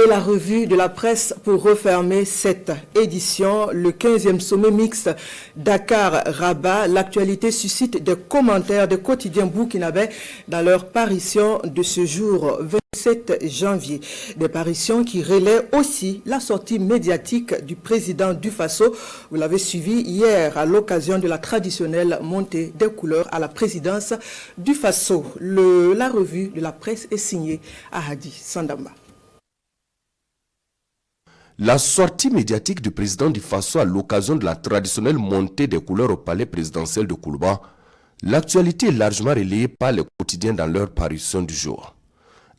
Et la revue de la presse pour refermer cette édition, le 15e sommet mixte Dakar-Rabat. L'actualité suscite des commentaires des quotidiens burkinabés dans leur parution de ce jour 27 janvier. Des parutions qui relaient aussi la sortie médiatique du président du Faso. Vous l'avez suivi hier à l'occasion de la traditionnelle montée des couleurs à la présidence du Faso. La revue de la presse est signée Ahadi Sandamba. La sortie médiatique du président du Faso à l'occasion de la traditionnelle montée des couleurs au palais présidentiel de Koulouba, l'actualité est largement relayée par les quotidiens dans leur parution du jour.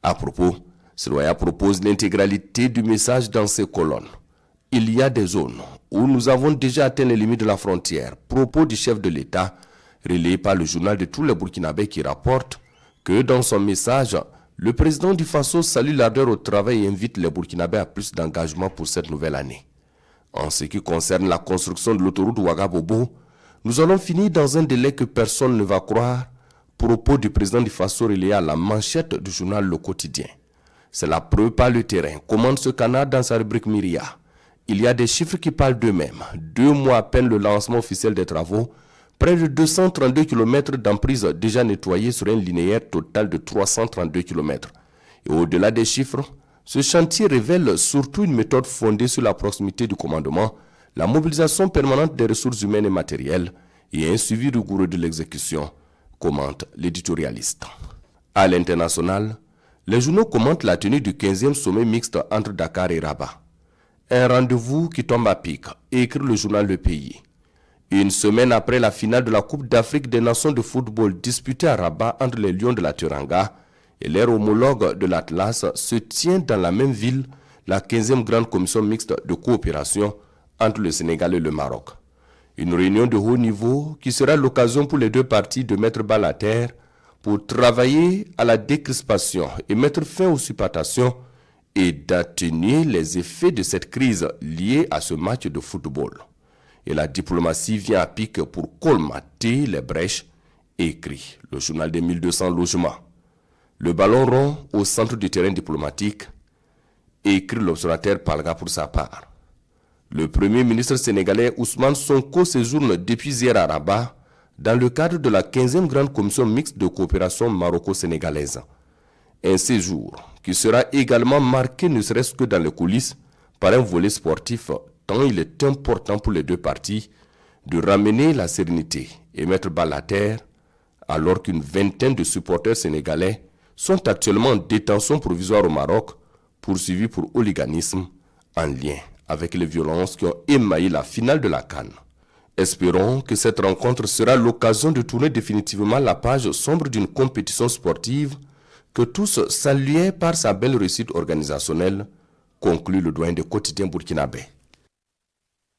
À propos, Sroya propose l'intégralité du message dans ses colonnes. Il y a des zones où nous avons déjà atteint les limites de la frontière. Propos du chef de l'État, relayé par le journal de tous les Burkinabés qui rapporte que dans son message, le président du Faso salue l'ardeur au travail et invite les Burkinabés à plus d'engagement pour cette nouvelle année. En ce qui concerne la construction de l'autoroute Ouagabobo, nous allons finir dans un délai que personne ne va croire. Propos du président du Faso relayé à la manchette du journal Le Quotidien. C'est la preuve par le terrain, commande ce canard dans sa rubrique Myria. Il y a des chiffres qui parlent d'eux-mêmes. 2 mois à peine le lancement officiel des travaux, près de 232 km d'emprise déjà nettoyés sur un linéaire total de 332 km. Et au-delà des chiffres, ce chantier révèle surtout une méthode fondée sur la proximité du commandement, la mobilisation permanente des ressources humaines et matérielles et un suivi rigoureux de l'exécution, commente l'éditorialiste. À l'international, les journaux commentent la tenue du 15e sommet mixte entre Dakar et Rabat. Un rendez-vous qui tombe à pic, écrit le journal Le Pays. Une semaine après la finale de la Coupe d'Afrique des Nations de football disputée à Rabat entre les Lions de la Teranga et leurs homologues de l'Atlas, se tient dans la même ville la 15e grande commission mixte de coopération entre le Sénégal et le Maroc. Une réunion de haut niveau qui sera l'occasion pour les deux parties de mettre balle à terre pour travailler à la décrispation et mettre fin aux supportations et d'atténuer les effets de cette crise liée à ce match de football. Et la diplomatie vient à pic pour colmater les brèches, écrit le journal des 1200 logements. Le ballon rond au centre du terrain diplomatique, écrit l'observateur Palga pour sa part. Le premier ministre sénégalais Ousmane Sonko séjourne depuis hier à Rabat dans le cadre de la 15e grande commission mixte de coopération maroco-sénégalaise. Un séjour qui sera également marqué ne serait-ce que dans les coulisses par un volet sportif tant il est important pour les deux parties de ramener la sérénité et mettre balle à terre alors qu'une vingtaine de supporters sénégalais sont actuellement en détention provisoire au Maroc poursuivis pour hooliganisme en lien avec les violences qui ont émaillé la finale de la CAN. Espérons que cette rencontre sera l'occasion de tourner définitivement la page sombre d'une compétition sportive que tous saluaient par sa belle réussite organisationnelle, conclut le doyen des quotidiens burkinabés.